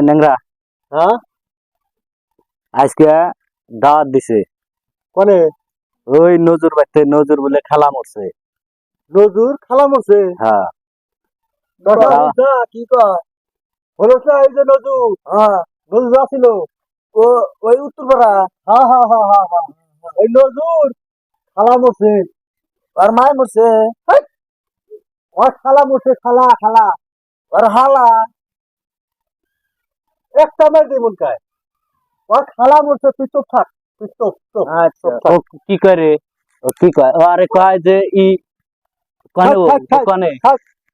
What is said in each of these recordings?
ন্যাংরা হ্যাঁ আজকে দাওয়াত দিছে কোনে ওই নজর বাইতে নজর বলে খালা মরছে। নজুর খালা মরছে হ্যাঁ কি কয় হলো এই যে নজুর হ্যাঁ নজুর আসিল ও ওই উত্তরপাড়া হ্যাঁ হ্যাঁ হ্যাঁ হ্যাঁ হ্যাঁ ওই নজুর খালা মরছে আর মায় মরছে ওর খালা মরছে খালা খালা আর হালা একটা মেয়ে দেবন কায় ওর খালা মরছে তুই চুপ থাক তুই চুপ চুপ ও কি করে ও কি কয় ও আরে কয় যে ই কনে ও কনে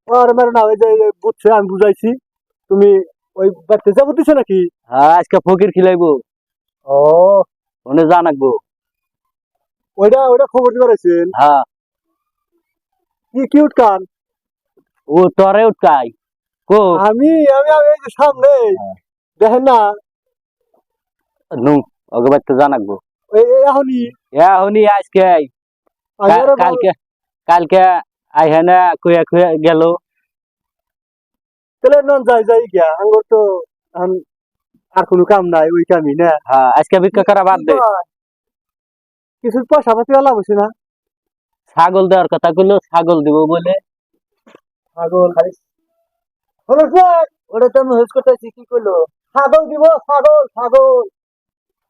আর মেরে না ওই যে বুঝছে আমি বুঝাইছি তুমি ওই বাচ্চা যাবো দিছো নাকি হ্যাঁ আজকে ফকির খিলাইবো ও ওনে জানাকবো ওইটা ওইটা খবর দিবার আছেন হ্যাঁ কি কিউট কান ও তরে উঠকাই কো আমি আমি আমি এই যে সামনে দেখেন না নু ওকে বাইতে জানাকবো এখনই এখনই আজকে কালকে কালকে আইহানা কুয়া কুয়া গেল তাহলে নন যাই যাই গিয়া আঙ্গুর তো এখন আর কোনো কাম নাই ওই কামই না হ্যাঁ আজকে ভিক্ষা করা বাদ দে কিছু পয়সা পাতি লাভ হচ্ছে না ছাগল দেওয়ার কথা কইলো ছাগল দিব বলে ছাগল খালি হলো স্যার ওটা তো আমি হেল্প করতেছি কি করলো ছাগল দিব ছাগল ছাগল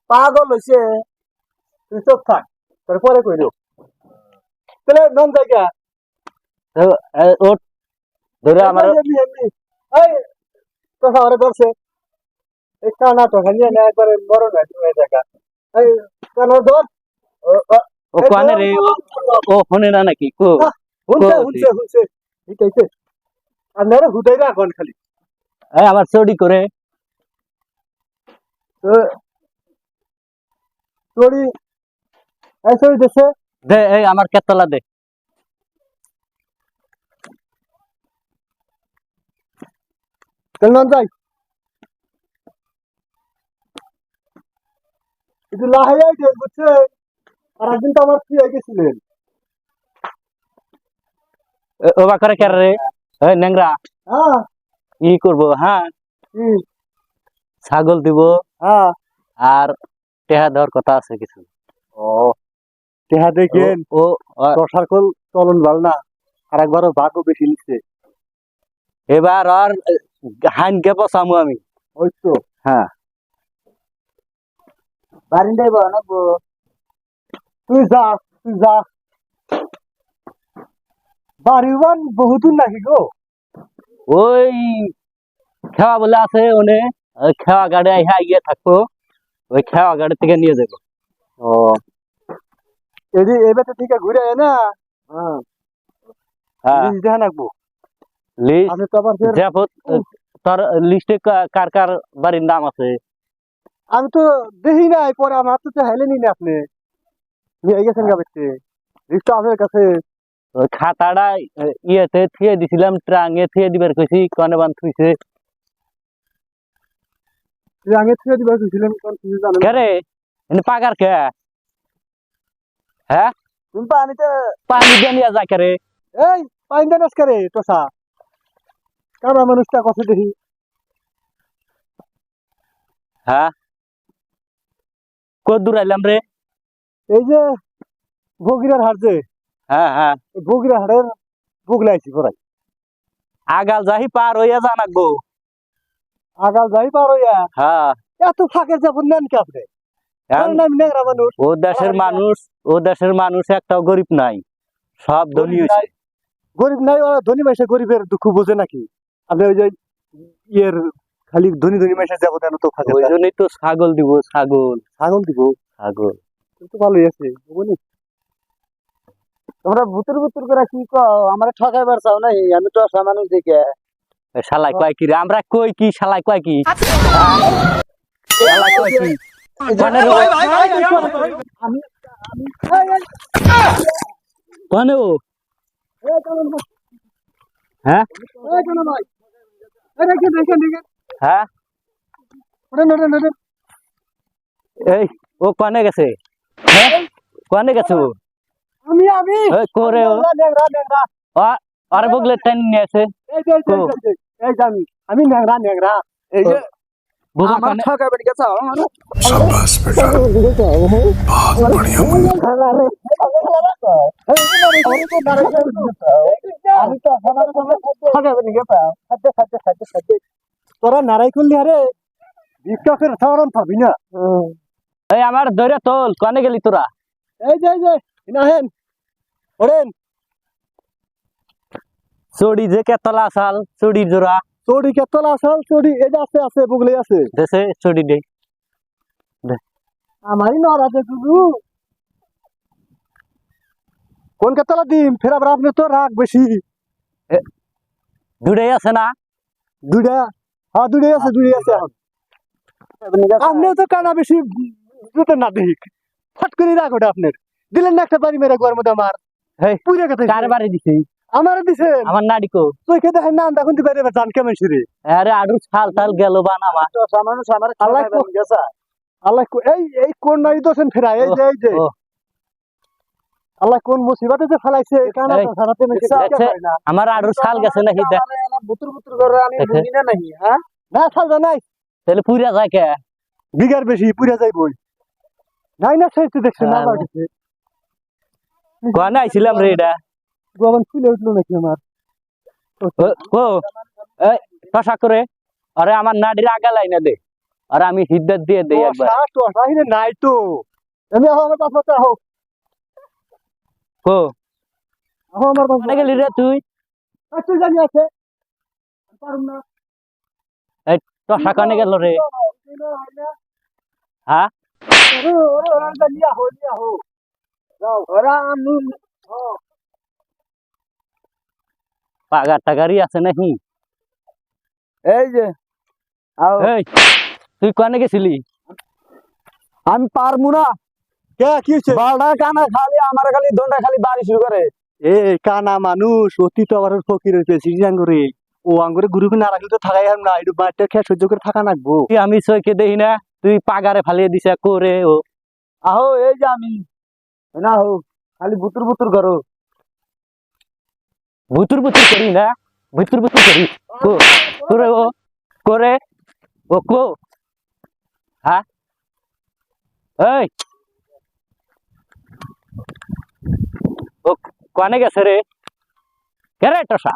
পাগল হয়েছে তুই চোখ থাক তারপরে কইলো তাহলে নন জায়গা ওর ধরে আমার এই তো সামনে ধরছে এই কানা তো খালি না একবারে বড় না তুমি জায়গা এই কানা ধর ও কানে রে ও ফোনে না নাকি কো হুনছে হুনছে হুনছে এইটাইতে আর নারে হুদাই রাখন খালি এই আমার চড়ি করে চড়ি এই চড়ি দেশে দে এই আমার কেতলা দে চল নন যাই একটু লাহাই দেন বুঝছে আর একদিন তো আমার ফ্রি হয়ে গেছিলেন ও বাকরে কে রে এই ন্যাংরা হ্যাঁ ই করব হ্যাঁ ছাগল দিব হ্যাঁ আর টেহা দেওয়ার কথা আছে কিছু ও টেহা দেখেন ও দশার চলন ভালো না আর একবারও ভাগ্য বেশি নিচ্ছে এবার আর হাইনকে পচামু আমি ওই তো হ্যাঁ বারিন্দাই বানাবো তুই যা বাড়িবান বহুদূর নাকি গো ওই খেওয়া বলে আছে ওনে খেওয়া গাড়ি আইহা গিয়ে থাকবো ওই খেওয়া গাড়ি থেকে নিয়ে যাবো ও এবার তো ঠিক আছে ঘুরে না হ্যাঁ দেখা রাখবো লিস্ট আমি তো আবার তোর লিস্টে কার কার বাড়ির নাম আছে আমি তো দেখি নাই পরে আমার তো হেলেনি না আপনি নিয়ে গেছেন গাবিতে লিস্ট আপনার কাছে ওই খাতাটা ইয়েতে থিয়ে দিছিলাম ট্রাঙে থিয়ে দিবার কইছি কনে বান থুইছে আগে থেকে দিবার কইছিলেন কোন কিছু জানেন কে রে এনে পাগার কে হ্যাঁ তুমি পানিতে পানি দিয়ে নিয়ে যা কে রে এই পানি দেনাস করে তোসা কারা মানুষটা কত দেখি হ্যাঁ কত দূর আইলাম রে এই যে বগিরার হাট যে হ্যাঁ হ্যাঁ বগিরা হাটের বগলাইছি পড়াই আগাল যাহি পার হইয়া জানাকবো আগাল যাই পার হইয়া হ্যাঁ এত ফাঁকে যাবো নেন কে আপনি নেংরা মানুষ ও দেশের মানুষ একটাও গরিব নাই সব ধনী হয়েছে গরিব নাই ওরা ধনী মাইসে গরিবের দুঃখ বোঝে নাকি আপনি ওই যে ইয়ের খালি ধনী মাইসে যাবো কেন তো ফাঁকে ওই জন্যই তো ছাগল দিব ছাগল দিব ছাগল তো ভালোই আছে বুঝলি তোমরা ভুতুর করে কি কও আমরা ঠকাইবার চাও নাই আমি তো আসা মানুষ দেখে শালাই কয় কি রে আমরা কই কি শালাই কয় কি শালাই কয় কি কনে ও হ্যাঁ হ্যাঁ এই ও কনে গেছে হ্যাঁ কনে গেছে ও আমি ওই করে ও ন্যাংরা আরে বগলে টেন নিয়ে আছে এই যে এই যে আমি ন্যাংরা এই যে বুবা আমার কানে ঠকাবেন গেছে शाबाश बेटा बहुत बढ़िया তোরা নারাই করলি আরে বিশ্বকের সাধারণ পাবি না এই আমার ধরে তোল কানে গেলি তোরা এই যে ইনাহেন ওরেন চড়ি যে কেতলা আসাল চড়ির জোড়া চড়ি কেতলা আসাল চড়ি এই যে আছে বুগলে আছে দেশে চড়ি দে আমারই নরাতে গুরু কোন কেতলা দিম ফের আবার আপনি তো রাগ বেশি দুটাই আছে না দুইটা হ্যাঁ দুইটাই আছে এখন আপনিও তো কানা বেশি দুটো না দেখ ফট করে রাগ ওটা আপনার দিলেন না একটা বাড়ি মেরে গোয়ার মধ্যে আমার হেই পুরে কথা কার বাড়ি দিছি আমার দিছেন আমার নাডিকো চোখে দেখেন না দেখুন তুই বাইরে জান কেমন শুরে আরে আডু ছাল তাল গেল বান আমার আল্লাহ আল্লাহ এই কোন নাই দোষেন ফেরা এই যে ও, আল্লাহ কোন মুসিবতে যে ফেলাইছে কানা এই, তো সারাতে মেশে দেখছে, আমার আডু ছাল গেছে নাকি দেখ বুতুর করে আমি দেখে। বুঝি না নাহি হ্যাঁ না সাল জানাই তাহলে পুরা যায় কে বিঘার বেশি পুরা যাইবই নাই না সাইতে দেখছেন না আল্লাহ। কানে আইছিলাম রে এটা গোবন ফুলে উঠলো নাকি আমার ও এই টসা করে আরে আমার নাডির আগা লাইনা দে আর আমি হিদ্দাত দিয়ে দেই একবার তো সাহিনে নাই তো আমি আমার পাশে হোক কো আমার কানে পাশে গেলি রে তুই তুই জানি আছে পারুম না এই টসা কানে গেল রে হ্যাঁ ওরা লিয়া হো যাও ওরা আমি পাগার টাগারি আছে নাকি এই যে এই তুই কানে গেছিলি আমি পারমু না কে কি হইছে বালডা কানা খালি আমার খালি দন্ডা খালি বাড়ি শুরু করে এ কানা মানুষ অতি তো আবার ফকিরের পেছি আঙ্গুরে ও আঙ্গুরে গুরুকে না রাখলে তো থাকাই আর না একটু বাড়িতে খেয়ে সহ্য করে থাকা লাগবো তুই আমি চোখে দেখি না তুই পাগারে ফালিয়ে দিছে করে ও আহো এই যে আমি না হো খালি বুতুর করো ভুতুর ভুতুর করি না ভুতুর ভুতুর করি কো করে ও করে ও কো হ্যাঁ এই ও কানে গেছে রে কে রে টসা